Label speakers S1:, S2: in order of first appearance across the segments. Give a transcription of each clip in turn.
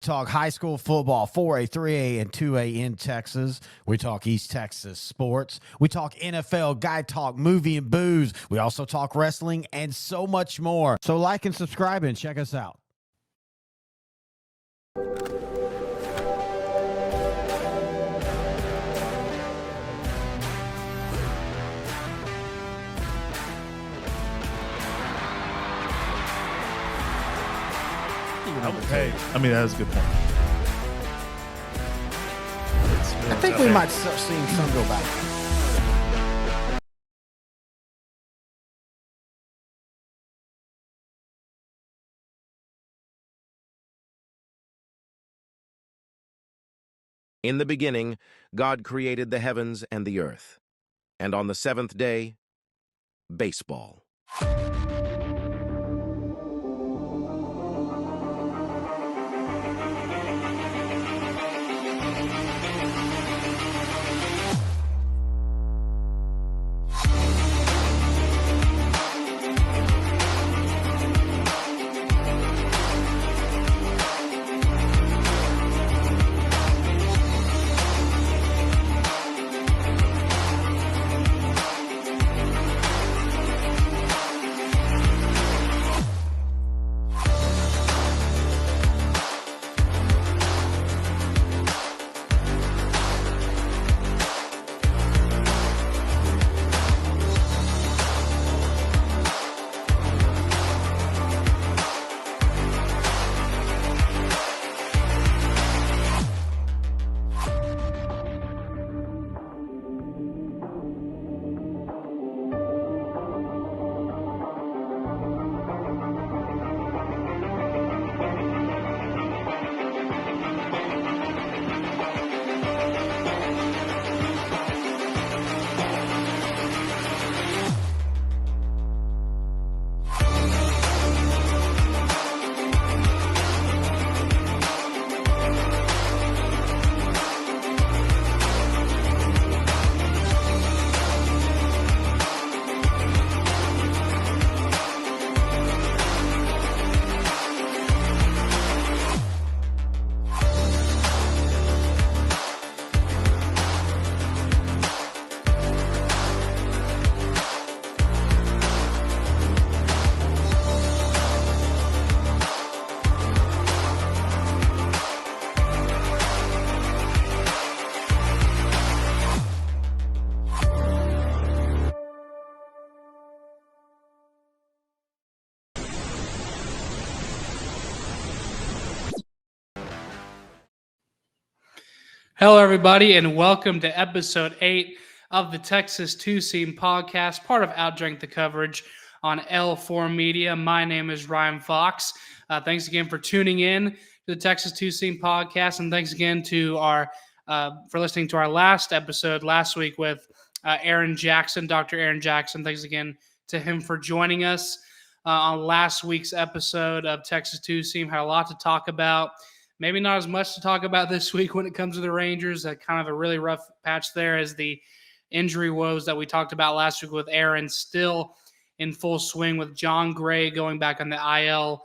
S1: Talk high school football, 4A, 3A, and 2A in Texas. We talk East Texas sports. We talk NFL, guy talk, movie, and booze. We also talk wrestling and so much more. So like and subscribe and check us out.
S2: Hey, I mean, that was a good point.
S1: I think we might start seeing some go back.
S3: In the beginning, God created the heavens and the earth. And on the seventh day, baseball.
S4: Hello, everybody, and welcome to episode 8 of the Texas Two-Seam Podcast, part of Outdrink the Coverage on L4 Media. My name is Ryan Fox. Thanks again for tuning in to the Texas Two-Seam Podcast, and thanks again to for listening to our last episode last week with Aaron Jackson, Dr. Aaron Jackson. Thanks again to him for joining us on last week's episode of Texas Two-Seam. Had a lot to talk about. Maybe not as much to talk about this week when it comes to the Rangers. Kind of a really rough patch there as the injury woes that we talked about last week with Aaron still in full swing with John Gray going back on the IL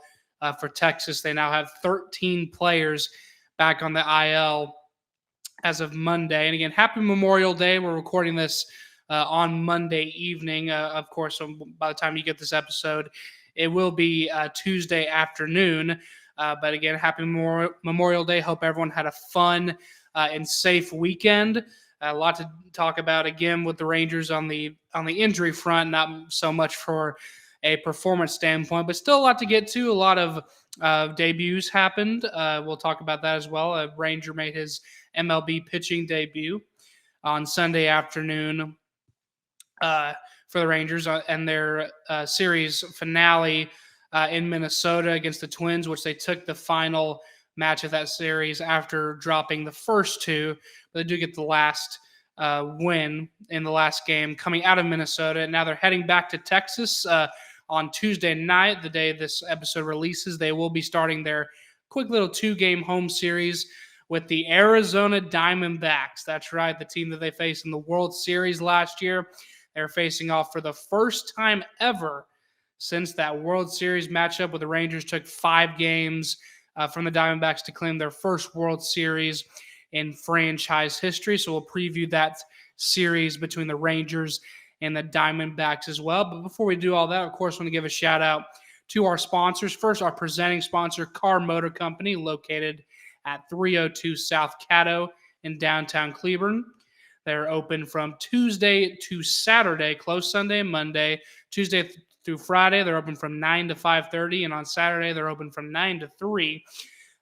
S4: for Texas. They now have 13 players back on the IL as of Monday. And again, happy Memorial Day. We're recording this on Monday evening. Of course, so by the time you get this episode, it will be Tuesday afternoon. But again, happy Memorial Day. Hope everyone had a fun and safe weekend. A lot to talk about again with the Rangers on the injury front, not so much for a performance standpoint, but still a lot to get to. A lot of debuts happened. We'll talk about that as well. A Ranger made his MLB pitching debut on Sunday afternoon for the Rangers and their series finale in Minnesota against the Twins, which they took the final match of that series after dropping the first two. But they do get the last win in the last game coming out of Minnesota. And now they're heading back to Texas on Tuesday night, the day this episode releases. They will be starting their quick little 2-game home series with the Arizona Diamondbacks. That's right, the team that they faced in the World Series last year. They're facing off for the first time ever since that World Series matchup with the Rangers took 5 games from the Diamondbacks to claim their first World Series in franchise history. So we'll preview that series between the Rangers and the Diamondbacks as well. But before we do all that, of course, I want to give a shout out to our sponsors. First, our presenting sponsor, Car Motor Company, located at 302 South Caddo in downtown Cleburne. They're open from Tuesday to Saturday, closed Sunday and Monday. Tuesday through Friday, they're open from 9 to 5:30, and on Saturday, they're open from 9 to 3.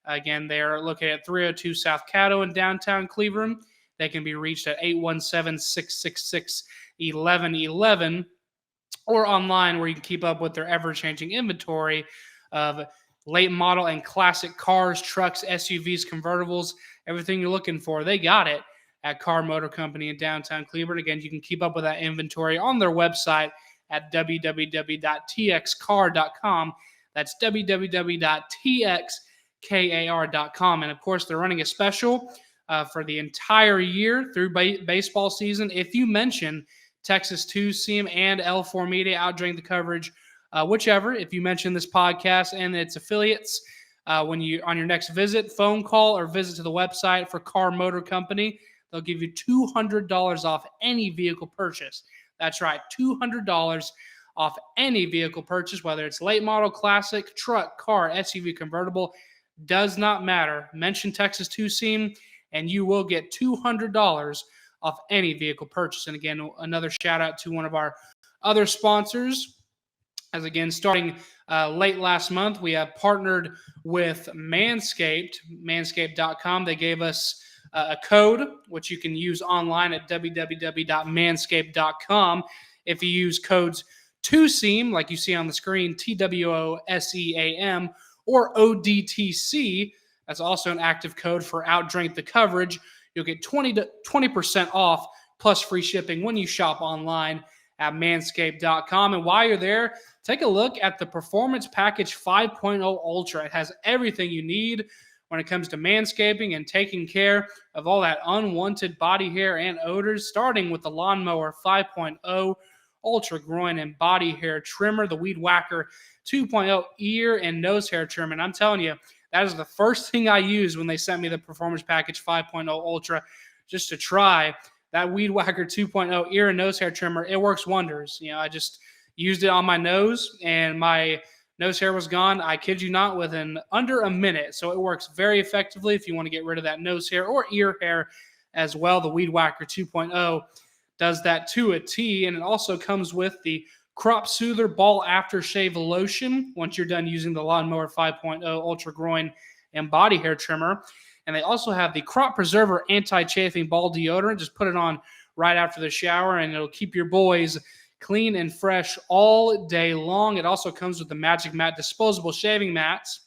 S4: Again, they are located at 302 South Caddo in downtown Cleburne. They can be reached at 817-666-1111 or online, where you can keep up with their ever-changing inventory of late model and classic cars, trucks, SUVs, convertibles, everything you're looking for. They got it at Car Motor Company in downtown Cleburne. Again, you can keep up with that inventory on their website at www.txcar.com. That's www.txkar.com. And of course, they're running a special for the entire year through baseball season. If you mention Texas 2-Seam and L4 Media Outdrink the Coverage, whichever, if you mention this podcast and its affiliates, when you on your next visit, phone call, or visit to the website for Car Motor Company, they'll give you $200 off any vehicle purchase. That's right, $200 off any vehicle purchase, whether it's late model, classic, truck, car, SUV, convertible, does not matter. Mention Texas 2-Seam and you will get $200 off any vehicle purchase. And again, another shout out to one of our other sponsors. As again, starting late last month, we have partnered with Manscaped, manscaped.com. They gave us a code, which you can use online at www.manscaped.com. If you use codes 2SEAM, like you see on the screen, TWOSEAM, or ODTC, that's also an active code for Outdrink the Coverage. You'll get 20% off plus free shipping when you shop online at manscaped.com. And while you're there, take a look at the Performance Package 5.0 Ultra. It has everything you need when it comes to manscaping and taking care of all that unwanted body hair and odors, starting with the Lawnmower 5.0 Ultra Groin and Body Hair Trimmer, the Weed Whacker 2.0 Ear and Nose Hair Trimmer. And I'm telling you, that is the first thing I used when they sent me the Performance Package 5.0 Ultra, just to try that Weed Whacker 2.0 Ear and Nose Hair Trimmer. It works wonders. You know, I just used it on my nose and my nose hair was gone. I kid you not, within under a minute. So it works very effectively if you want to get rid of that nose hair or ear hair as well. The Weed Whacker 2.0 does that to a T, and it also comes with the Crop Soother Ball Aftershave Lotion once you're done using the Lawnmower 5.0 Ultra Groin and Body Hair Trimmer. And they also have the Crop Preserver Anti-Chafing Ball Deodorant. Just put it on right after the shower, and it'll keep your boys clean and fresh all day long. It also comes with the Magic Mat disposable shaving mats.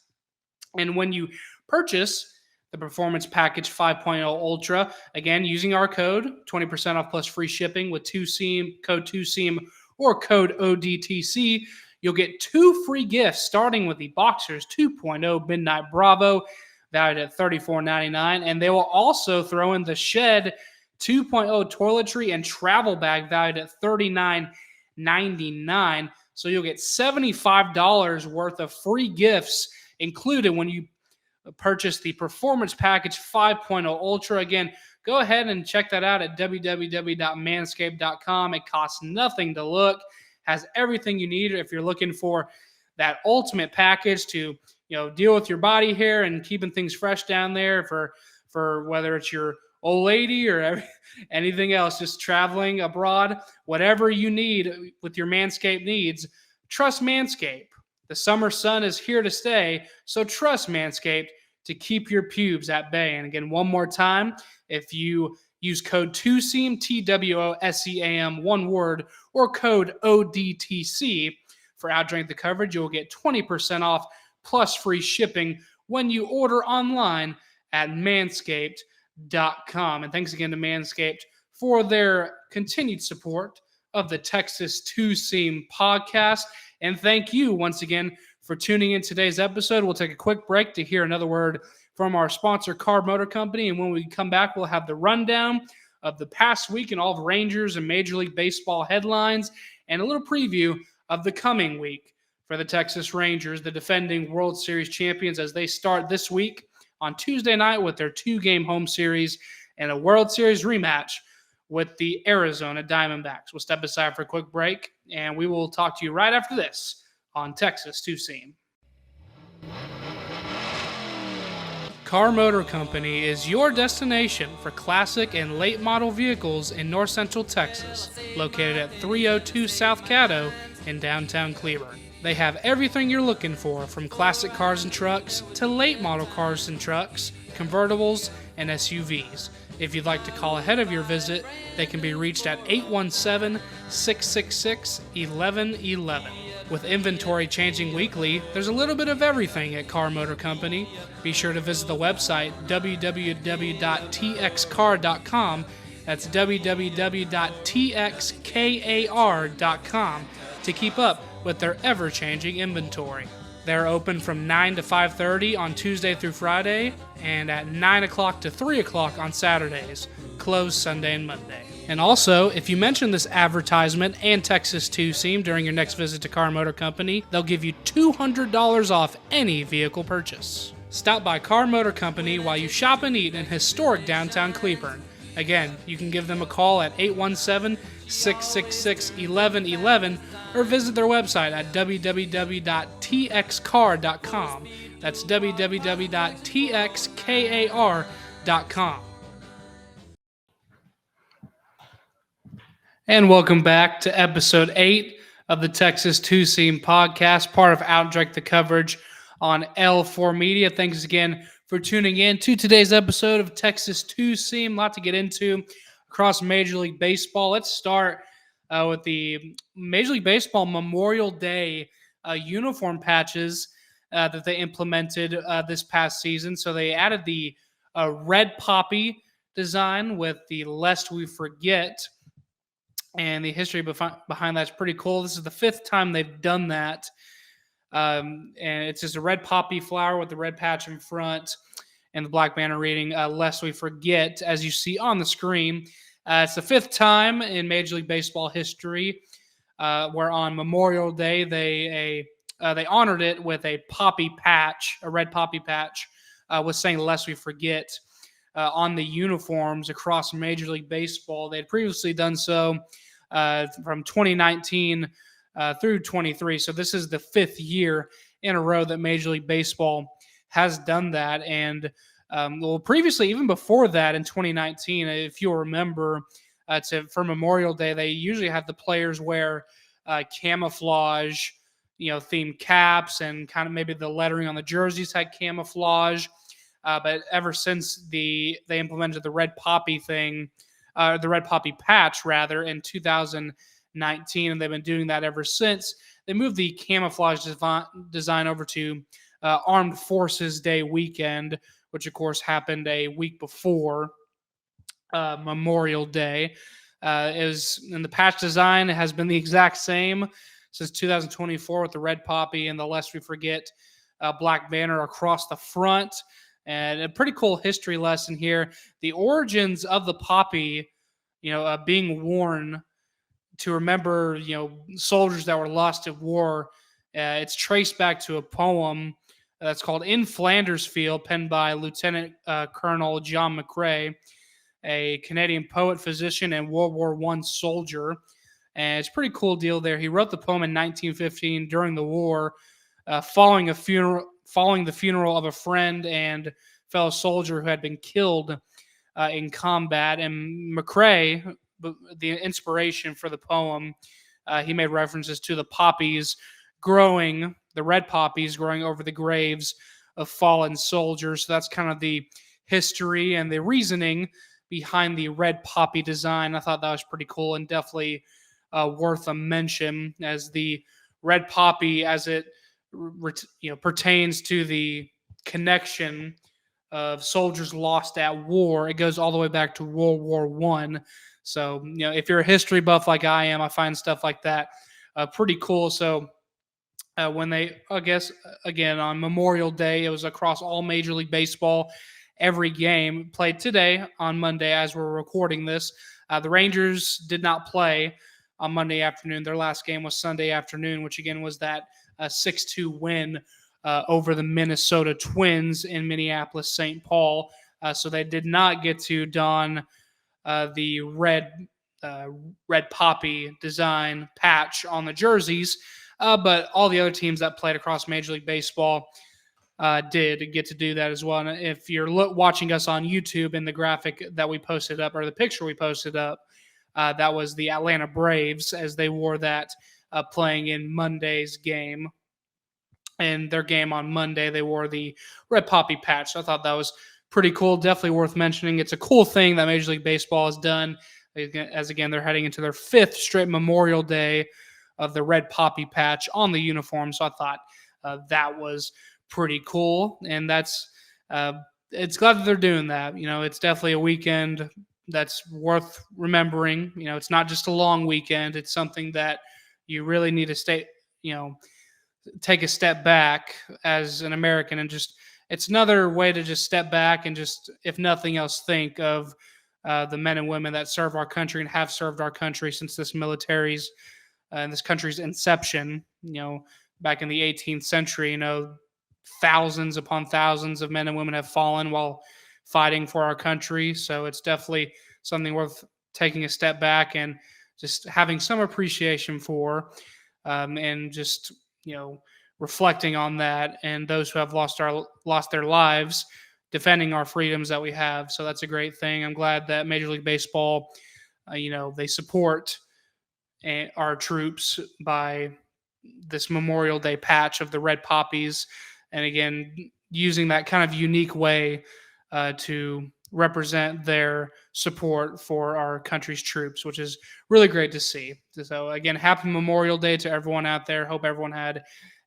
S4: And when you purchase the Performance Package 5.0 Ultra, again, using our code, 20% off plus free shipping with code 2SEAM or code ODTC, you'll get 2 free gifts, starting with the Boxers 2.0 Midnight Bravo, valued at $34.99. And they will also throw in the Shed 2.0 toiletry and travel bag, valued at $39.99. So you'll get $75 worth of free gifts included when you purchase the Performance Package 5.0 Ultra. Again, go ahead and check that out at www.manscaped.com. It costs nothing to look, has everything you need if you're looking for that ultimate package to, deal with your body hair and keeping things fresh down there for whether it's your old lady or anything else, just traveling abroad, whatever you need with your Manscaped needs, trust Manscaped. The summer sun is here to stay, so trust Manscaped to keep your pubes at bay. And again, one more time, if you use code 2SEAM, TWOSEAM, one word, or code ODTC for Outdrink the Coverage, you'll get 20% off plus free shipping when you order online at manscaped.com. And thanks again to Manscaped for their continued support of the Texas 2-Seam podcast. And thank you once again for tuning in today's episode. We'll take a quick break to hear another word from our sponsor, Car Motor Company. And when we come back, we'll have the rundown of the past week and all of Rangers and Major League Baseball headlines and a little preview of the coming week for the Texas Rangers, the defending World Series champions, as they start this week on Tuesday night with their 2-game home series and a World Series rematch with the Arizona Diamondbacks. We'll step aside for a quick break, and we will talk to you right after this on Texas Two-Seam. Car Motor Company is your destination for classic and late model vehicles in north central Texas, located at 302 South Caddo in downtown Cleburne. They have everything you're looking for, from classic cars and trucks to late model cars and trucks, convertibles, and SUVs. If you'd like to call ahead of your visit, they can be reached at 817-666-1111. With inventory changing weekly, there's a little bit of everything at Car Motor Company. Be sure to visit the website www.txcar.com. That's www.txkar.com to keep up with their ever-changing inventory. They're open from 9 to 5:30 on Tuesday through Friday, and at 9 o'clock to 3 o'clock on Saturdays, closed Sunday and Monday. And also, if you mention this advertisement and Texas Two-Seam during your next visit to Car Motor Company, they'll give you $200 off any vehicle purchase. Stop by Car Motor Company while you shop and eat in historic downtown Cleburne. Again, you can give them a call at 817-666-1111 or visit their website at www.txcar.com. That's www.txkar.com. And welcome back to episode 8 of the Texas Two-Seam podcast, part of Outdirect the Coverage on L4 Media. Thanks again for tuning in to today's episode of Texas Two-Seam. A lot to get into across Major League Baseball. Let's start with the Major League Baseball Memorial Day uniform patches that they implemented this past season. So they added the red poppy design with the "Lest We Forget," and the history behind that's pretty cool. This is the 5th time they've done that. And it's just a red poppy flower with the red patch in front and the black banner reading, "Lest We Forget," as you see on the screen. It's the 5th time in Major League Baseball history where on Memorial Day they honored it with a poppy patch, a red poppy patch, with saying "Lest We Forget" on the uniforms across Major League Baseball. They had previously done so from 2019 through 23. So this is the 5th year in a row that Major League Baseball has done that. And previously, even before that in 2019, if you'll remember, for Memorial Day, they usually have the players wear camouflage, themed caps, and kind of maybe the lettering on the jerseys had camouflage. But ever since they implemented the red poppy thing, the red poppy patch rather, in 2019, and they've been doing that ever since. They moved the camouflage design over to Armed Forces Day weekend, which of course happened a week before Memorial Day. And the patch design has been the exact same since 2024 with the red poppy and the "Lest We Forget" black banner across the front. And a pretty cool history lesson here. The origins of the poppy, being worn to remember, soldiers that were lost at war. It's traced back to a poem that's called "In Flanders Field," penned by Lieutenant Colonel John McCrae, a Canadian poet, physician, and World War I soldier. And it's a pretty cool deal there. He wrote the poem in 1915 during the war, following the funeral of a friend and fellow soldier who had been killed in combat. And McCrae, the inspiration for the poem, he made references to the poppies growing, the red poppies growing over the graves of fallen soldiers. So that's kind of the history and the reasoning behind the red poppy design. I thought that was pretty cool and definitely worth a mention, as the red poppy, as it pertains to the connection of soldiers lost at war. It goes all the way back to World War I. So, if you're a history buff like I am, I find stuff like that pretty cool. So when they, I guess, again, on Memorial Day, it was across all Major League Baseball. Every game played today on Monday as we're recording this. The Rangers did not play on Monday afternoon. Their last game was Sunday afternoon, which again was that a 6-2 win over the Minnesota Twins in Minneapolis, St. Paul. So they did not get to don the red poppy design patch on the jerseys, but all the other teams that played across Major League Baseball did get to do that as well. And if you're watching us on YouTube, in the graphic that we posted up, or the picture we posted up, that was the Atlanta Braves, as they wore that playing in Monday's game. And their game on Monday, they wore the red poppy patch. So I thought that was pretty cool. Definitely worth mentioning. It's a cool thing that Major League Baseball has done, as again, they're heading into their 5th straight Memorial Day of the red poppy patch on the uniform. So I thought that was pretty cool. And that's it's glad that they're doing that. It's definitely a weekend that's worth remembering. It's not just a long weekend. It's something that you really need to take a step back as an American, and just, it's another way to just step back and just, if nothing else, think of the men and women that serve our country and have served our country since this military's and this country's inception. Back in the 18th century, thousands upon thousands of men and women have fallen while fighting for our country. So it's definitely something worth taking a step back and just having some appreciation for, and just reflecting on that, and those who have lost their lives defending our freedoms that we have. So that's a great thing. I'm glad that Major League Baseball, they support our troops by this Memorial Day patch of the red poppies, and again, using that kind of unique way to represent their support for our country's troops, which is really great to see. So again, happy Memorial Day to everyone out there. Hope everyone had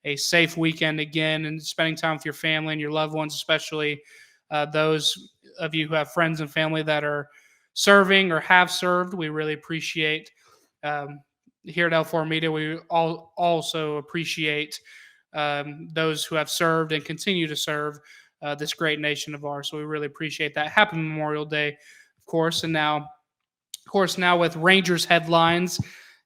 S4: a safe weekend again, and spending time with your family and your loved ones, especially those of you who have friends and family that are serving or have served. We really appreciate here at L4 Media. We also appreciate those who have served and continue to serve this great nation of ours. So we really appreciate that. Happy Memorial Day, of course. And now with Rangers headlines,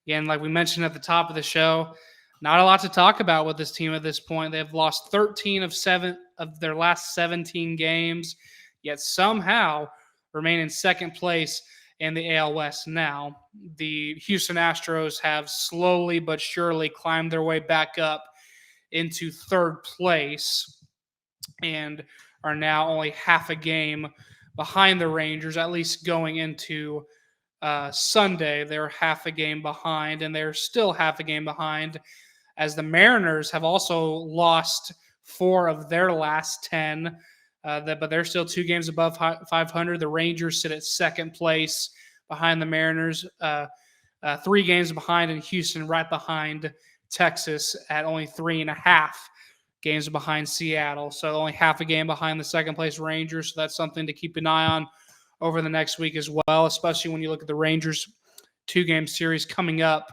S4: again, like we mentioned at the top of the show, not a lot to talk about with this team at this point. They've lost 13 of their last 17 games, yet somehow remain in second place in the AL West now. The Houston Astros have slowly but surely climbed their way back up into third place and are now only half a game behind the Rangers, at least going into Sunday. They're half a game behind, and they're still half a game behind, as the Mariners have also lost 4 of their last 10, but they're still 2 games above 500. The Rangers sit at second place behind the Mariners, 3 games behind, in Houston right behind Texas at only 3.5 games behind Seattle. So only half a game behind the second place Rangers. So that's something to keep an eye on over the next week as well, especially when you look at the Rangers 2-game series coming up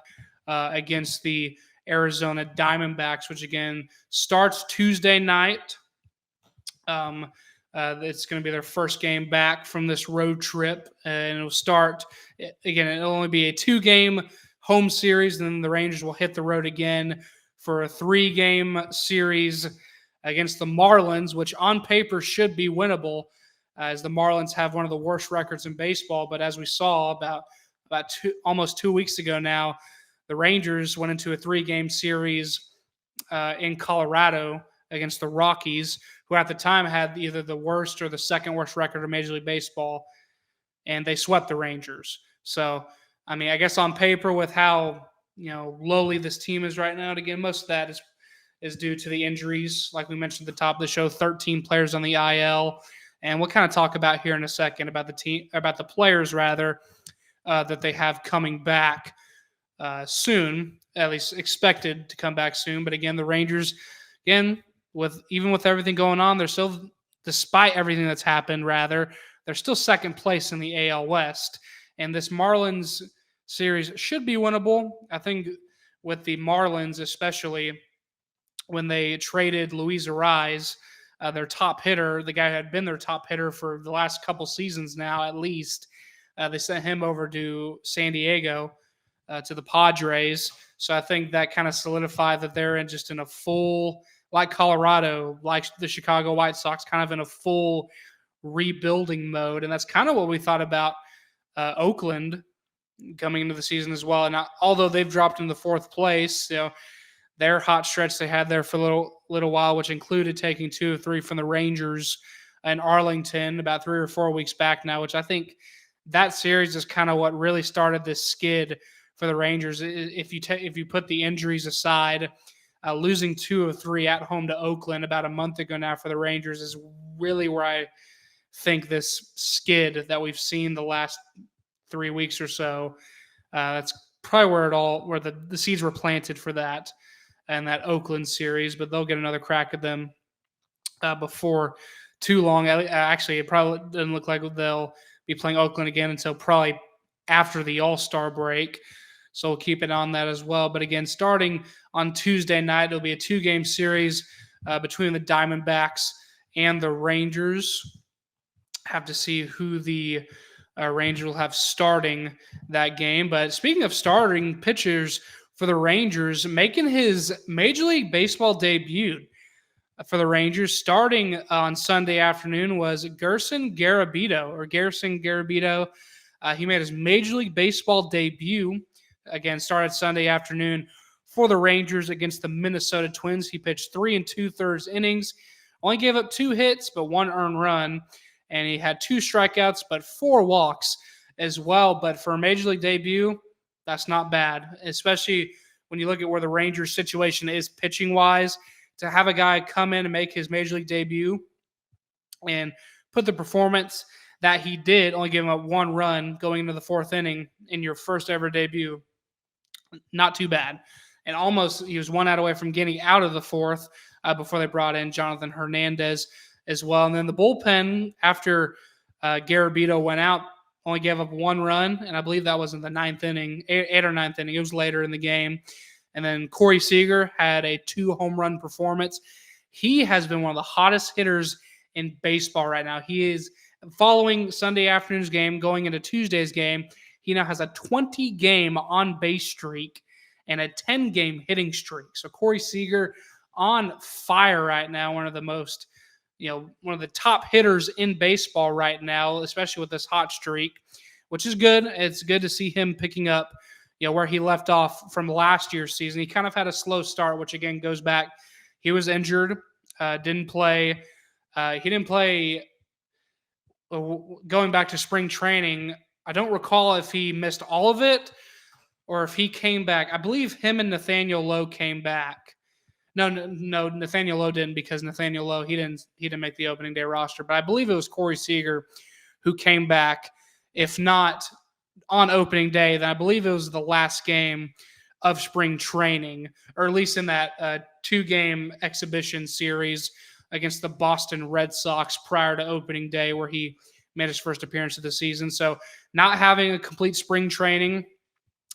S4: against the Arizona Diamondbacks, which again starts Tuesday night. It's going to be their first game back from this road trip, and it'll start again. It'll only be a 2-game home series, and then the Rangers will hit the road again for a 3-game series against the Marlins, which on paper should be winnable, as the Marlins have one of the worst records in baseball. But as we saw about almost 2 weeks ago now, the Rangers went into a 3-game series in Colorado against the Rockies, who at the time had either the worst or the second worst record of Major League Baseball, and they swept the Rangers. So, I mean, I guess on paper, with how lowly this team is right now, and again, most of that is due to the injuries, like we mentioned at the top of the show. 13 players on the IL, and we'll kind of talk about here in a second about the players rather that they have coming back soon, at least expected to come back soon. But again, the Rangers, even with everything going on, they're still, despite everything that's happened, they're still second place in the AL West. And this Marlins series should be winnable. I think with the Marlins, especially when they traded Luis Ariz, their top hitter, the guy who had been their top hitter for the last couple seasons now, at least, they sent him over to San Diego to the Padres. So I think that kind of solidified that they're in a full, like Colorado, like the Chicago White Sox, kind of in a full rebuilding mode. And that's kind of what we thought about Oakland coming into the season as well. And although they've dropped into fourth place, their hot stretch they had there for a little while, which included taking 2 of 3 from the Rangers in Arlington about 3 or 4 weeks back now, which I think that series is kind of what really started this skid for the Rangers. If you put the injuries aside, losing 2 of 3 at home to Oakland about a month ago now for the Rangers is really where I think this skid that we've seen the last 3 weeks or so, that's probably where the seeds were planted for that and that Oakland series, but they'll get another crack at them before too long. Actually, it probably doesn't look like they'll be playing Oakland again until probably after the All-Star break. So we'll keep it on that as well. But again, starting on Tuesday night, it'll be a 2-game series between the Diamondbacks and the Rangers. Have to see who the Rangers will have starting that game. But speaking of starting pitchers for the Rangers, making his Major League Baseball debut for the Rangers starting on Sunday afternoon was Garrison Garabito. He made his Major League Baseball debut. Again, started Sunday afternoon for the Rangers against the Minnesota Twins. He pitched 3 2/3 innings, only gave up 2 hits, but 1 earned run. And he had 2 strikeouts, but 4 walks as well. But for a Major League debut, that's not bad, especially when you look at where the Rangers situation is pitching-wise. To have a guy come in and make his Major League debut and put the performance that he did, only giving up 1 run going into the 4th inning in your first ever debut, not too bad. And almost he was 1 out away from getting out of the 4th before they brought in Jonathan Hernandez as well. And then the bullpen, after Garabito went out, only gave up 1 run, and I believe that was in the 9th inning, 8th or 9th inning. It was later in the game. And then Corey Seager had a 2 home run performance. He has been one of the hottest hitters in baseball right now. He is, following Sunday afternoon's game, going into Tuesday's game, he now has a 20-game on-base streak and a 10-game hitting streak. So Corey Seager on fire right now, one of the top hitters in baseball right now, especially with this hot streak, which is good. It's good to see him picking up, where he left off from last year's season. He kind of had a slow start, which again goes back. He was injured, didn't play. He didn't play going back to spring training. I don't recall if he missed all of it or if he came back. I believe him and Nathaniel Lowe came back. No, Nathaniel Lowe didn't, because Nathaniel Lowe, he didn't make the opening day roster. But I believe it was Corey Seager who came back. If not on opening day, then I believe it was the last game of spring training, or at least in that 2-game exhibition series against the Boston Red Sox prior to opening day, where he made his first appearance of the season. So not having a complete spring training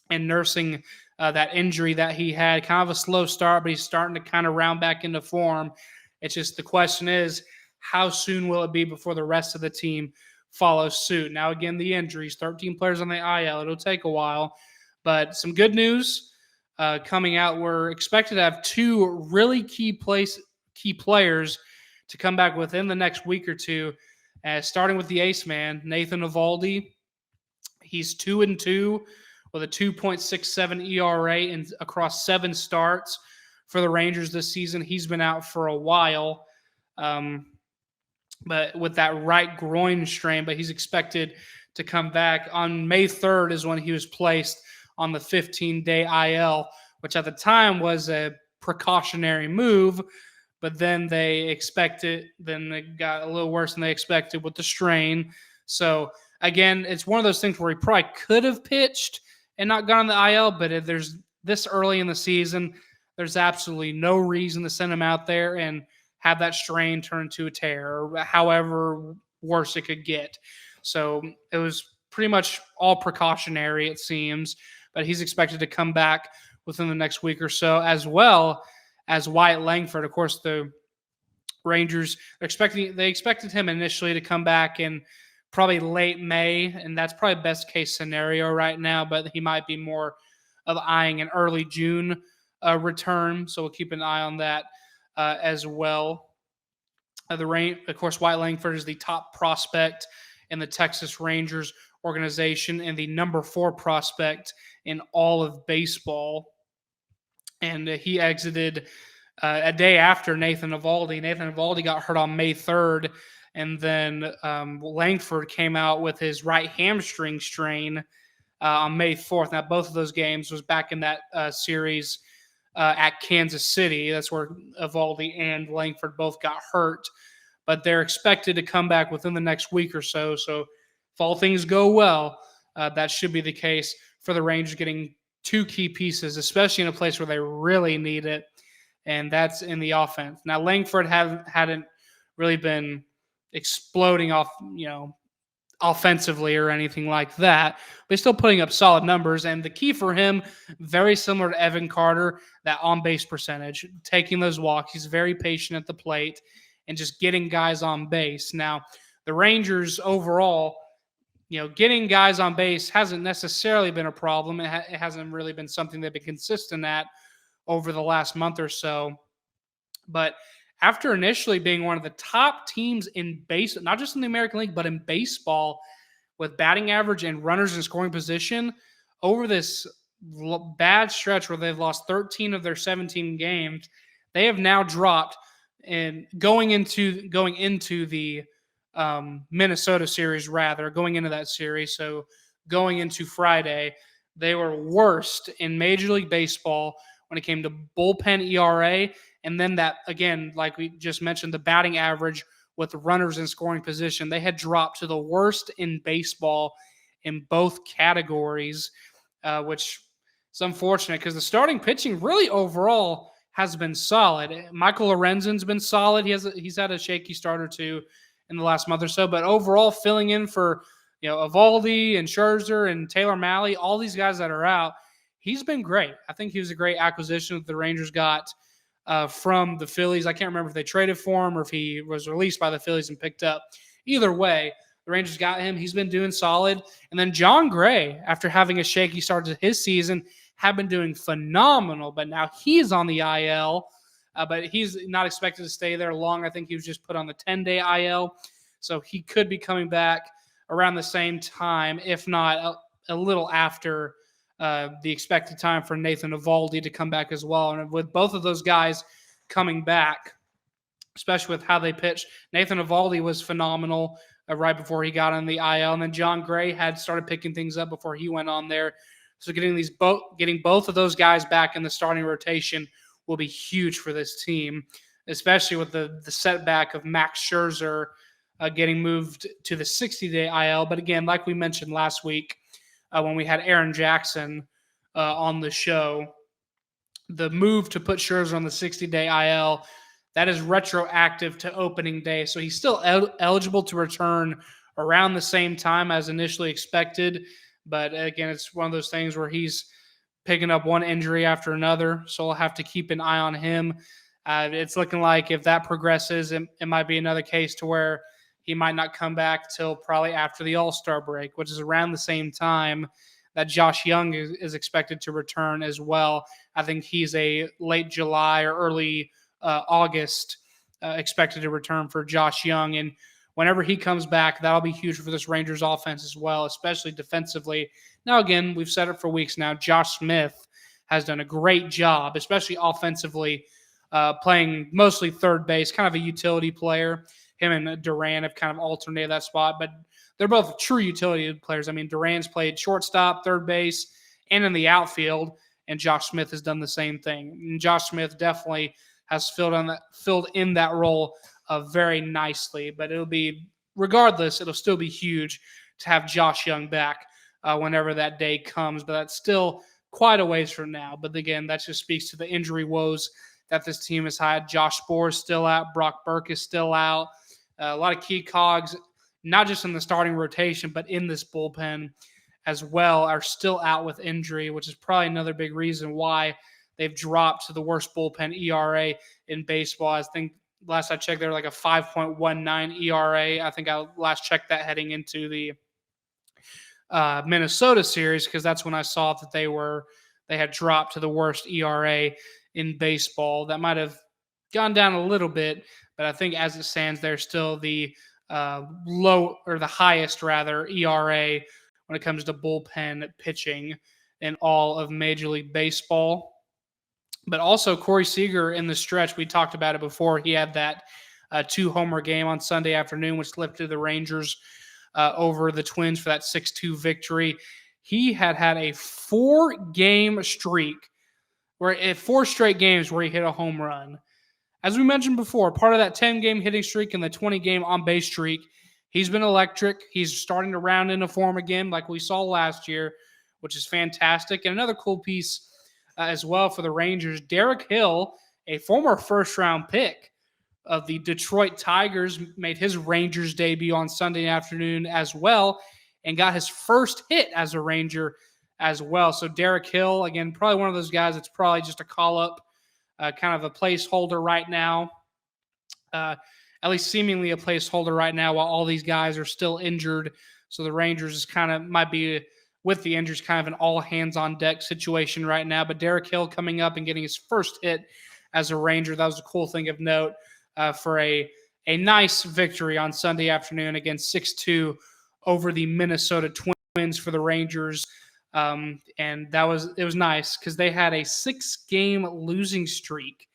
S4: and nursing that injury that he had, kind of a slow start, but he's starting to kind of round back into form. It's just the question is, how soon will it be before the rest of the team follows suit? Now, again, the injuries, 13 players on the IL. It'll take a while, but some good news coming out. We're expected to have 2 really key players to come back within the next week or two, starting with the ace man, Nathan Eovaldi. He's 2-2 with a 2.67 ERA across 7 starts for the Rangers this season. He's been out for a while, but with that right groin strain, but he's expected to come back. On May 3rd is when he was placed on the 15-day IL, which at the time was a precautionary move, but then they got a little worse than they expected with the strain. So again, it's one of those things where he probably could have pitched and not gone on the IL, but if there's this early in the season, there's absolutely no reason to send him out there and have that strain turn into a tear, or however worse it could get. So it was pretty much all precautionary, it seems, but he's expected to come back within the next week or so, as well as Wyatt Langford. Of course, the Rangers they expected him initially to come back in probably late May, and that's probably best case scenario right now, but he might be more of eyeing an early June return. So we'll keep an eye on that as well. Of course, Wyatt Langford is the top prospect in the Texas Rangers organization and the number 4 prospect in all of baseball. And he exited a day after Nathan Eovaldi. Nathan Eovaldi got hurt on May 3rd, and then Langford came out with his right hamstring strain on May 4th. Now, both of those games was back in that series at Kansas City. That's where Eovaldi and Langford both got hurt. But they're expected to come back within the next week or so. So if all things go well, that should be the case for the Rangers getting 2 key pieces, especially in a place where they really need it, and that's in the offense. Now, Langford hadn't really been exploding off, offensively or anything like that, but he's still putting up solid numbers. And the key for him, very similar to Evan Carter, that on-base percentage, taking those walks. He's very patient at the plate and just getting guys on base. Now, the Rangers overall, getting guys on base hasn't necessarily been a problem. It hasn't really been something they've been consistent at over the last month or so. But after initially being one of the top teams in base, not just in the American League, but in baseball with batting average and runners in scoring position, over this bad stretch where they've lost 13 of their 17 games, they have now dropped. And going into the Minnesota series, going into that series, so going into Friday, they were worst in Major League Baseball when it came to bullpen ERA. And then that, again, like we just mentioned, the batting average with runners in scoring position, they had dropped to the worst in baseball in both categories, which is unfortunate because the starting pitching really overall has been solid. Michael Lorenzen's been solid. He's had a shaky start or two in the last month or so, but overall filling in for Eovaldi and Scherzer and Taylor Mahle, all these guys that are out, he's been great. I think he was a great acquisition that the Rangers got from the Phillies. I can't remember if they traded for him or if he was released by the Phillies and picked up. Either way, the Rangers got him. He's been doing solid. And then John Gray, after having a shaky start to his season, have been doing phenomenal. But now he's on the IL, but he's not expected to stay there long. I think he was just put on the 10-day IL. So he could be coming back around the same time, if not a little after the expected time for Nathan Eovaldi to come back as well. And with both of those guys coming back, especially with how they pitched, Nathan Eovaldi was phenomenal right before he got on the IL. And then John Gray had started picking things up before he went on there. So getting both of those guys back in the starting rotation will be huge for this team, especially with the setback of Max Scherzer getting moved to the 60-day IL. But again, like we mentioned last week when we had Aaron Jackson on the show, the move to put Scherzer on the 60-day IL, that is retroactive to opening day. So he's still eligible to return around the same time as initially expected. But again, it's one of those things where he's picking up one injury after another. So I'll have to keep an eye on him. It's looking like if that progresses, it might be another case to where he might not come back till probably after the All-Star break, which is around the same time that Josh Young is expected to return as well. I think he's a late July or early August expected to return for Josh Young. And whenever he comes back, that'll be huge for this Rangers offense as well, especially defensively. Now, again, we've said it for weeks now. Josh Smith has done a great job, especially offensively, playing mostly third base, kind of a utility player. Him and Duran have kind of alternated that spot, but they're both true utility players. I mean, Duran's played shortstop, third base, and in the outfield, and Josh Smith has done the same thing. And Josh Smith definitely has filled in that role very nicely. But it'll still be huge to have Josh Young back whenever that day comes. But that's still quite a ways from now. But again, that just speaks to the injury woes that this team has had. Josh Spohr is still out. Brock Burke is still out. A lot of key cogs, not just in the starting rotation, but in this bullpen as well, are still out with injury, which is probably another big reason why they've dropped to the worst bullpen ERA in baseball. I think last I checked, they were like a 5.19 ERA. I think I last checked that heading into the Minnesota series, because that's when I saw that they were they had dropped to the worst ERA in baseball. That might have gone down a little bit, but I think as it stands, they're still the the highest rather ERA when it comes to bullpen pitching in all of Major League Baseball. But also Corey Seager in the stretch, we talked about it before. He had that 2-homer game on Sunday afternoon, which lifted the Rangers over the Twins for that 6-2 victory. He had a 4-game streak, where 4 straight games where he hit a home run. As we mentioned before, part of that 10-game hitting streak and the 20-game on-base streak, he's been electric. He's starting to round into form again like we saw last year, which is fantastic. And another cool piece as well for the Rangers, Derek Hill, a former first-round pick of the Detroit Tigers, made his Rangers debut on Sunday afternoon as well and got his first hit as a Ranger as well. So Derek Hill, again, probably one of those guys that's probably just a call-up, kind of a placeholder right now, at least seemingly a placeholder right now while all these guys are still injured. So the Rangers is kind of might be, with the injuries, kind of an all-hands-on-deck situation right now. But Derek Hill coming up and getting his first hit as a Ranger, that was a cool thing of note for a nice victory on Sunday afternoon against 6-2 over the Minnesota Twins for the Rangers. And it was nice because they had a 6-game losing streak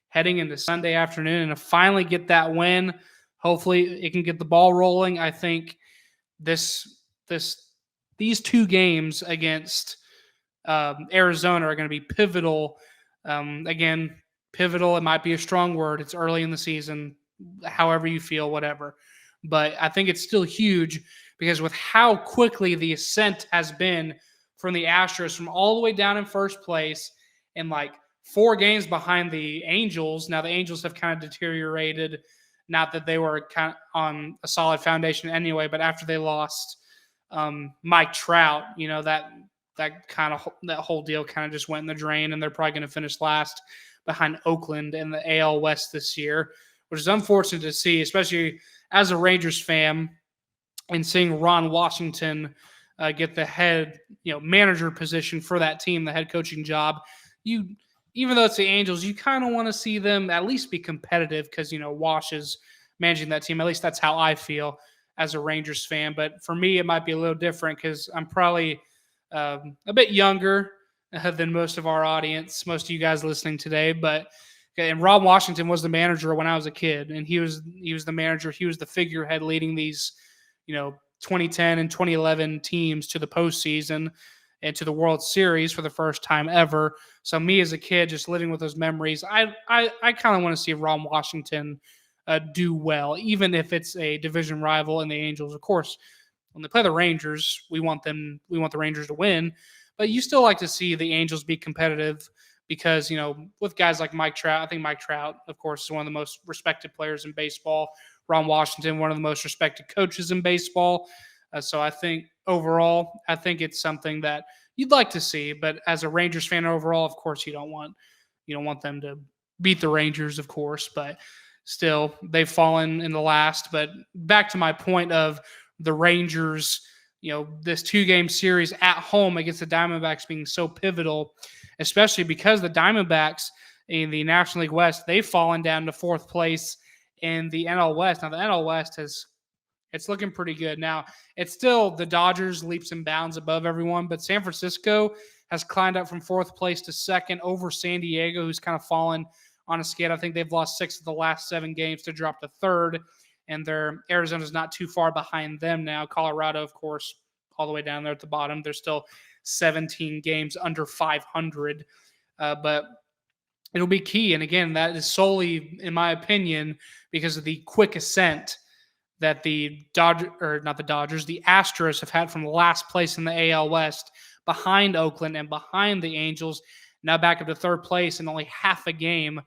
S4: heading into Sunday afternoon, and to finally get that win, hopefully it can get the ball rolling. I think these 2 games against Arizona are going to be pivotal. Again, pivotal, it might be a strong word. It's early in the season, however you feel, whatever. But I think it's still huge because with how quickly the ascent has been from the Astros, from all the way down in first place and like 4 games behind the Angels. Now the Angels have kind of deteriorated, not that they were kind of on a solid foundation anyway, but after they lost Mike Trout, that whole deal kind of just went in the drain, and they're probably going to finish last behind Oakland in the AL West this year, which is unfortunate to see, especially as a Rangers fan, and seeing Ron Washington get the head, manager position for that team, the head coaching job. Even though it's the Angels, you kind of want to see them at least be competitive because, Wash is managing that team. At least that's how I feel as a Rangers fan. But for me, it might be a little different because I'm probably a bit younger than most of our audience, most of you guys listening today. And Rob Washington was the manager when I was a kid, and he was the manager. He was the figurehead leading these, 2010 and 2011 teams to the postseason and to the World Series for the first time ever. So me as a kid, just living with those memories, I kind of want to see Ron Washington do well, even if it's a division rival and the Angels. Of course, when they play the Rangers, we want the Rangers to win, but you still like to see the Angels be competitive because, with guys like Mike Trout, I think Mike Trout, of course, is one of the most respected players in baseball. Ron Washington, one of the most respected coaches in baseball. So I think overall, it's something that you'd like to see. But as a Rangers fan overall, of course, you don't want them to beat the Rangers, of course. But still, they've fallen in the last. But back to my point of the Rangers, this 2-game series at home against the Diamondbacks being so pivotal, especially because the Diamondbacks in the National League West, they've fallen down to 4th place in the NL West. Now, the NL West it's looking pretty good. Now, it's still the Dodgers leaps and bounds above everyone, but San Francisco has climbed up from 4th place to 2nd over San Diego, who's kind of fallen on a scale. I think they've lost 6 of the last 7 games to drop to 3rd, and Arizona's not too far behind them now. Colorado, of course, all the way down there at the bottom. They're still 17 games under 500, but it'll be key. And again, that is solely, in my opinion, because of the quick ascent that the Astros have had from last place in the AL West behind Oakland and behind the Angels, now back up to 3rd place and only half a game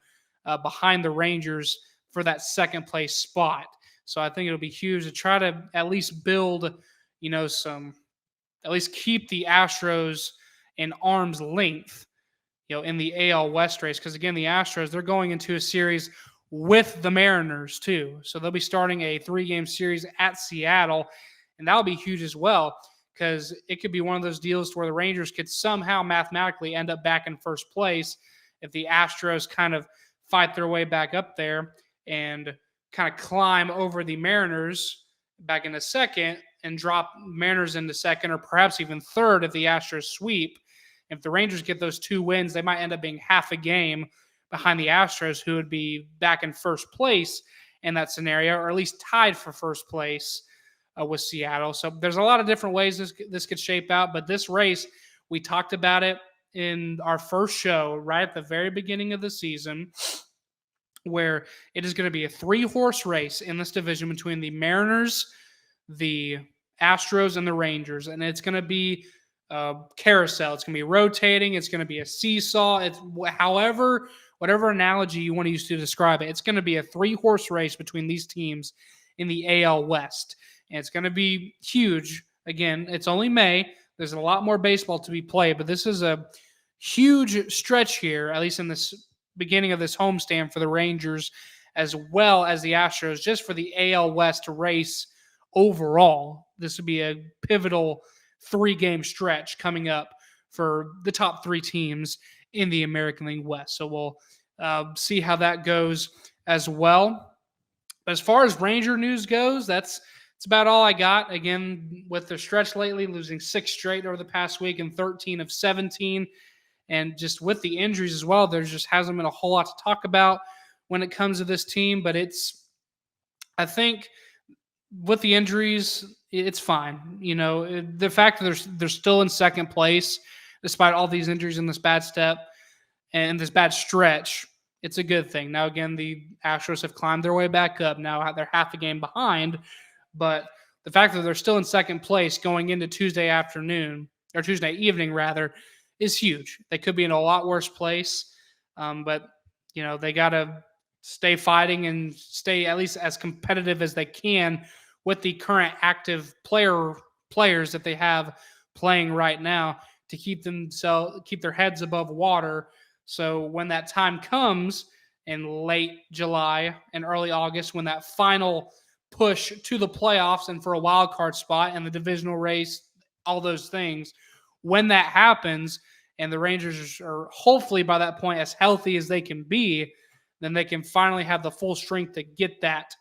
S4: behind the Rangers for that 2nd place spot. So I think it'll be huge to try to at least build, at least keep the Astros in arm's length, in the AL West race. Because again, the Astros, they're going into a series with the Mariners too. So they'll be starting a 3-game series at Seattle, and that'll be huge as well. because it could be one of those deals to where the Rangers could somehow mathematically end up back in first place if the Astros kind of fight their way back up there and kind of climb over the Mariners back into second and drop Mariners into second or perhaps even third if the Astros sweep. If the Rangers get those 2 wins, they might end up being half a game behind the Astros, who would be back in first place in that scenario, or at least tied for first place with Seattle. So there's a lot of different ways this could shape out, but this race, we talked about it in our first show right at the very beginning of the season, where it is going to be a 3-horse race in this division between the Mariners, the Astros, and the Rangers. And it's going to be a carousel. It's going to be rotating. It's going to be a seesaw. It's whatever analogy you want to use to describe it. It's going to be a 3-horse race between these teams in the AL West. And it's going to be huge. Again, it's only May. There's a lot more baseball to be played, but this is a huge stretch here, at least in this beginning of this homestand for the Rangers, as well as the Astros, just for the AL West race overall. This would be a pivotal 3-game stretch coming up for the top 3 teams in the American League West. So we'll see how that goes as well. As far as Ranger news goes, that's about all I got. Again, with the stretch lately, losing 6 straight over the past week and 13 of 17. And just with the injuries as well, there just hasn't been a whole lot to talk about when it comes to this team. But I think with the injuries, it's fine. You know, the fact that they're still in second place, despite all these injuries in this bad step and this bad stretch, it's a good thing. Now, again, the Astros have climbed their way back up. Now they're half a game behind. But the fact that they're still in second place going into Tuesday evening, is huge. They could be in a lot worse place, but they got to stay fighting and stay at least as competitive as they can with the current active players that they have playing right now to keep their heads above water. So when that time comes in late July and early August, when that final push to the playoffs and for a wild card spot and the divisional race, all those things, when that happens and the Rangers are hopefully by that point as healthy as they can be, then they can finally have the full strength to get that,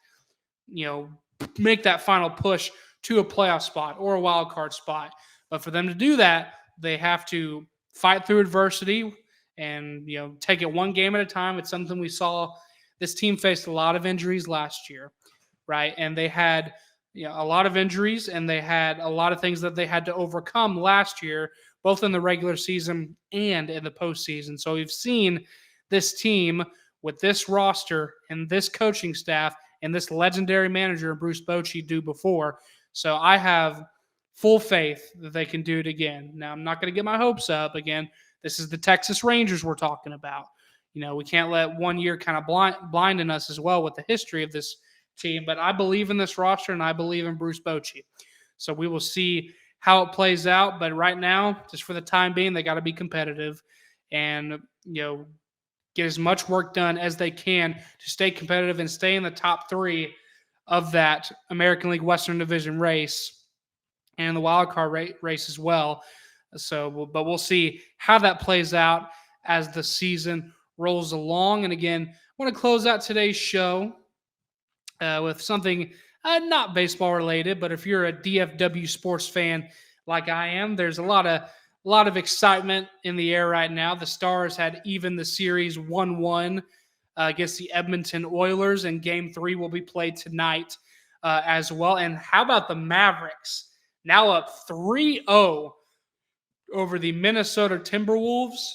S4: make that final push to a playoff spot or a wild card spot. But for them to do that, they have to fight through adversity and, take it one game at a time. It's something we saw. This team faced a lot of injuries last year, right? And they had a lot of injuries, and they had a lot of things that they had to overcome last year, both in the regular season and in the postseason. So we've seen this team with this roster and this coaching staff and this legendary manager, Bruce Bochy, do before. So I have full faith that they can do it again. Now, I'm not going to get my hopes up. Again, this is the Texas Rangers we're talking about. We can't let one year kind of blinding us as well with the history of this team. But I believe in this roster, and I believe in Bruce Bochy. So we will see how it plays out. But right now, just for the time being, they got to be competitive and, get as much work done as they can to stay competitive and stay in the top 3 of that American League Western Division race and the wild card race as well. So, but we'll see how that plays out as the season rolls along. And again, I want to close out today's show with something not baseball related, but if you're a DFW sports fan like I am, there's a lot of excitement in the air right now. The Stars had even the series 1-1 against the Edmonton Oilers, and Game 3 will be played tonight as well. And how about the Mavericks? Now up 3-0 over the Minnesota Timberwolves.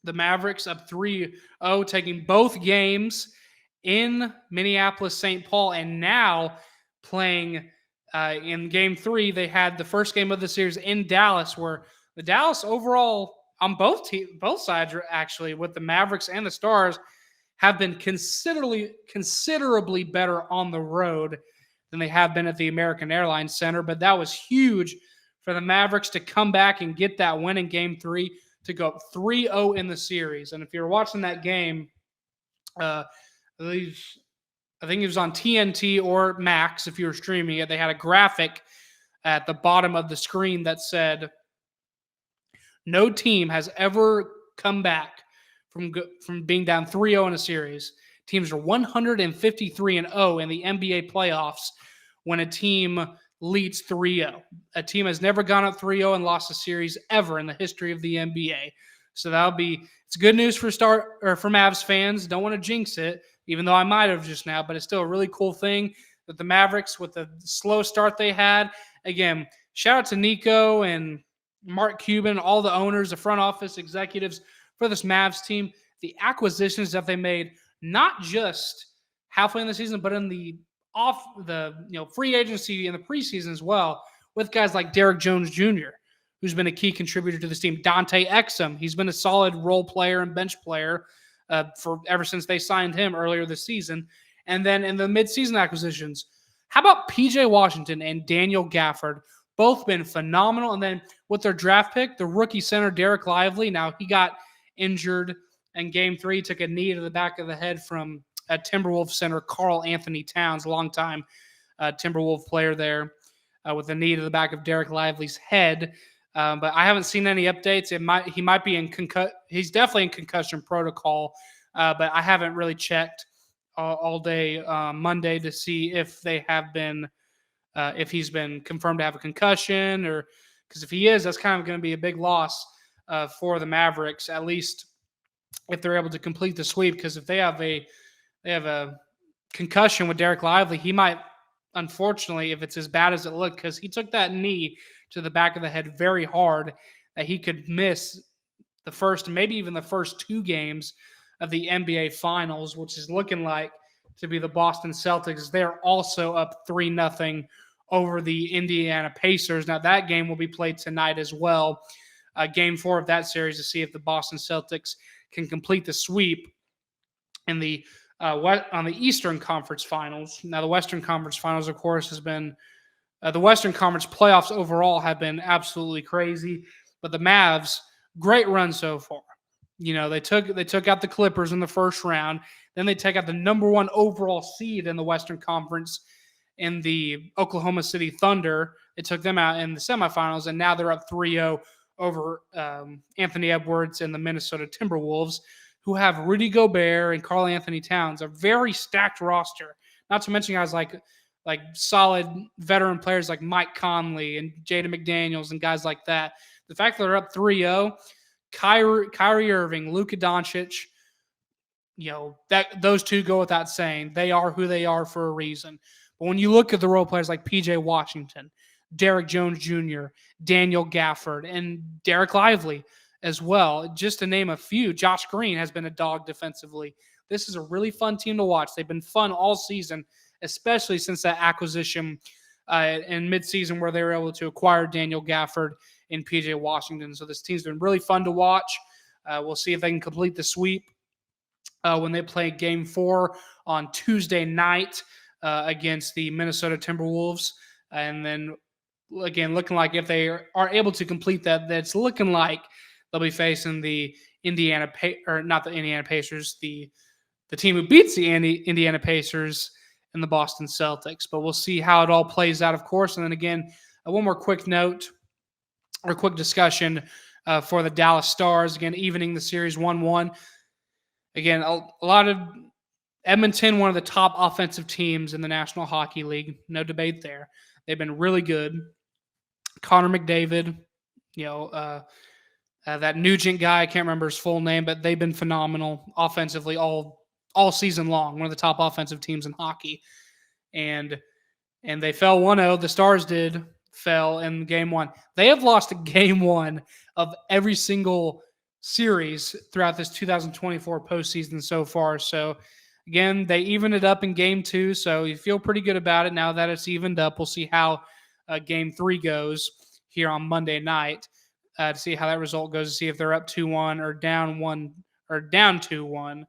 S4: The Mavericks up 3-0, taking both games in Minneapolis, St. Paul, and now playing in Game 3. They had the first game of the series in Dallas, where the Dallas overall on both sides actually, with the Mavericks and the Stars, have been considerably better on the road than they have been at the American Airlines Center. But that was huge for the Mavericks to come back and get that win in Game 3 to go up 3-0 in the series. And if you're watching that game, I think it was on TNT or Max if you were streaming it. They had a graphic at the bottom of the screen that said, no team has ever come back from being down 3-0 in a series. Teams are 153-0 in the NBA playoffs when a team leads 3-0. A team has never gone up 3-0 and lost a series ever in the history of the NBA. So it's good news for Mavs fans. Don't want to jinx it, even though I might have just now, but it's still a really cool thing that the Mavericks, with the slow start they had, again, shout out to Nico and Mark Cuban, all the owners, the front office executives for this Mavs team, the acquisitions that they made, not just halfway in the season, but in the free agency in the preseason as well, with guys like Derek Jones Jr., who's been a key contributor to this team. Dante Exum, he's been a solid role player and bench player for ever since they signed him earlier this season. And then in the midseason acquisitions, how about PJ Washington and Daniel Gafford? Both been phenomenal. And then with their draft pick, the rookie center, Derek Lively, now he got injured in Game 3, took a knee to the back of the head from Timberwolves center Karl Anthony Towns, longtime Timberwolves player there, with a knee to the back of Derek Lively's head. But I haven't seen any updates. He might be he's definitely in concussion protocol, but I haven't really checked all day Monday to see if they have been, if he's been confirmed to have a concussion, or because if he is, that's kind of going to be a big loss for the Mavericks, at least if they're able to complete the sweep. Because if they have a concussion with Derek Lively, he might, unfortunately, if it's as bad as it looked, because he took that knee to the back of the head very hard, that he could miss the first, maybe even the first 2 games of the NBA Finals, which is looking like to be the Boston Celtics. They're also up 3-0 over the Indiana Pacers. Now, that game will be played tonight as well. Game 4 of that series, to see if the Boston Celtics can complete the sweep in the on the Eastern Conference Finals. Now, the Western Conference Finals, of course, has been the Western Conference playoffs overall have been absolutely crazy, but the Mavs, great run so far. You know, they took out the Clippers in the first round. Then they take out the number 1 overall seed in the Western Conference in the Oklahoma City Thunder. They took them out in the semifinals, and now they're up 3-0 over Anthony Edwards and the Minnesota Timberwolves, who have Rudy Gobert and Karl Anthony Towns, a very stacked roster. Not to mention guys like solid veteran players like Mike Conley and Jaden McDaniels and guys like that. The fact that they're up 3-0, Kyrie Irving, Luka Doncic, that those two go without saying. They are who they are for a reason. But when you look at the role players like PJ Washington, Derek Jones Jr., Daniel Gafford, and Derek Lively as well, just to name a few, Josh Green has been a dog defensively. This is a really fun team to watch. They've been fun all season, especially since that acquisition in midseason where they were able to acquire Daniel Gafford and PJ Washington. So this team's been really fun to watch. We'll see if they can complete the sweep when they play Game 4 on Tuesday night against the Minnesota Timberwolves. And then, again, looking like if they are able to complete that, that's looking like they'll be facing the not the Indiana Pacers, the team who beats the Indiana Pacers and the Boston Celtics. But we'll see how it all plays out, of course. And then again, one more quick note or quick discussion for the Dallas Stars, again, evening the series 1-1. Again, a lot of Edmonton, one of the top offensive teams in the National Hockey League. No debate there. They've been really good. Connor McDavid, that Nugent guy, I can't remember his full name, but they've been phenomenal offensively all season long. One of the top offensive teams in hockey. And they fell 1-0. The Stars fell in Game 1. They have lost Game 1 of every single series throughout this 2024 postseason so far. So, again, they evened it up in Game 2, so you feel pretty good about it now that it's evened up. We'll see how Game 3 goes here on Monday night to see how that result goes, to see if they're up 2-1 or down 1 or down 2-1.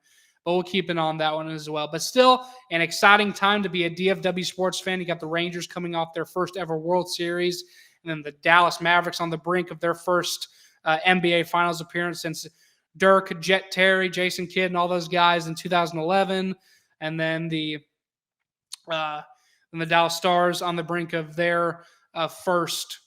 S4: But we'll keep an eye on that one as well. But still, an exciting time to be a DFW sports fan. You got the Rangers coming off their first ever World Series, and then the Dallas Mavericks on the brink of their first NBA Finals appearance since Dirk, Jet Terry, Jason Kidd, and all those guys in 2011. And then the Dallas Stars on the brink of their first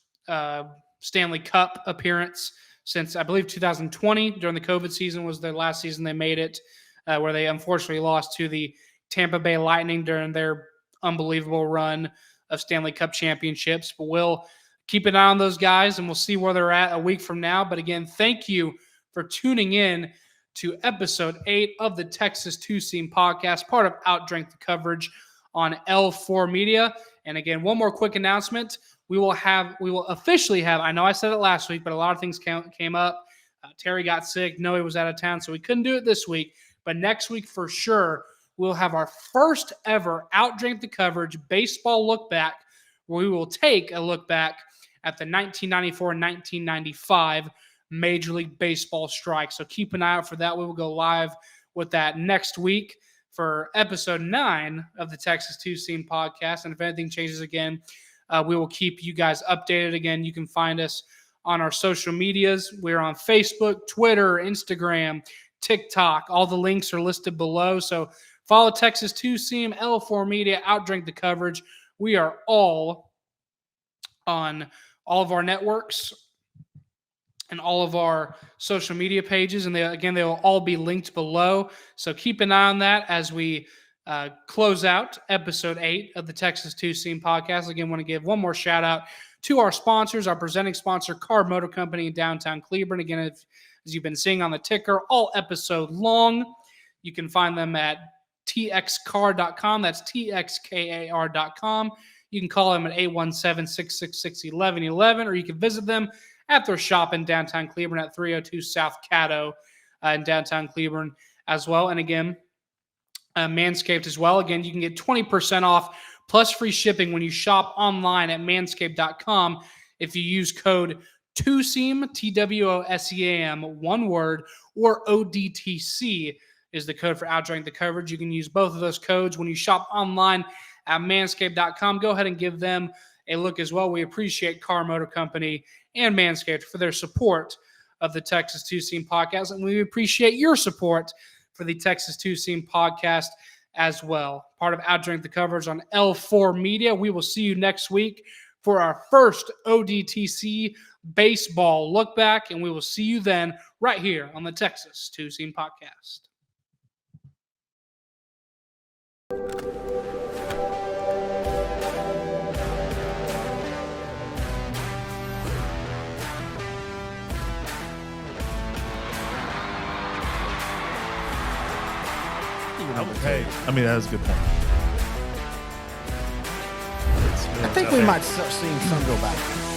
S4: Stanley Cup appearance since, I believe, 2020. During the COVID season was their last season they made it, where they unfortunately lost to the Tampa Bay Lightning during their unbelievable run of Stanley Cup championships. But we'll keep an eye on those guys, and we'll see where they're at a week from now. But again, thank you for tuning in to episode 8 of the Texas Two-Seam Podcast, part of Outdrink the Coverage on L4 Media. And again, one more quick announcement. We will officially have, I know I said it last week, but a lot of things came up. Terry got sick. Noe was out of town, so we couldn't do it this week. But next week, for sure, we'll have our first ever Outdrink the Coverage baseball look back, where we will take a look back at the 1994-1995 Major League Baseball strike. So keep an eye out for that. We will go live with that next week for episode 9 of the Texas Two-Seam Podcast. And if anything changes again, we will keep you guys updated. Again, you can find us on our social medias. We're on Facebook, Twitter, Instagram, TikTok. All the links are listed below. So follow Texas Two-Seam, L4 Media, Outdrink the Coverage. We are all on all of our networks and all of our social media pages. And they will all be linked below. So keep an eye on that as we close out episode 8 of the Texas Two-Seam Podcast. Again, want to give one more shout out to our sponsors, our presenting sponsor, Car Motor Company in downtown Cleveland. Again, as you've been seeing on the ticker all episode long, you can find them at txcar.com. That's txkar.com. You can call them at 817-666-1111, or you can visit them at their shop in downtown Cleveland at 302 South Caddo in downtown Cleveland as well. And again, Manscaped as well. Again, you can get 20% off plus free shipping when you shop online at manscaped.com if you use code TWOSEAM, TWOSEAM, one word, or ODTC is the code for Outdrink the Coverage. You can use both of those codes when you shop online at manscaped.com. Go ahead and give them a look as well. We appreciate Car Motor Company and Manscaped for their support of the Texas Two-Seam Podcast, and we appreciate your support for the Texas Two-Seam Podcast as well. Part of Outdrink the Coverage on L4 Media. We will see you next week for our first ODTC baseball look back, and we will see you then right here on the Texas Two-Seam Podcast.
S2: Hey, I mean, that was a good point.
S1: I think we might start seeing some go back.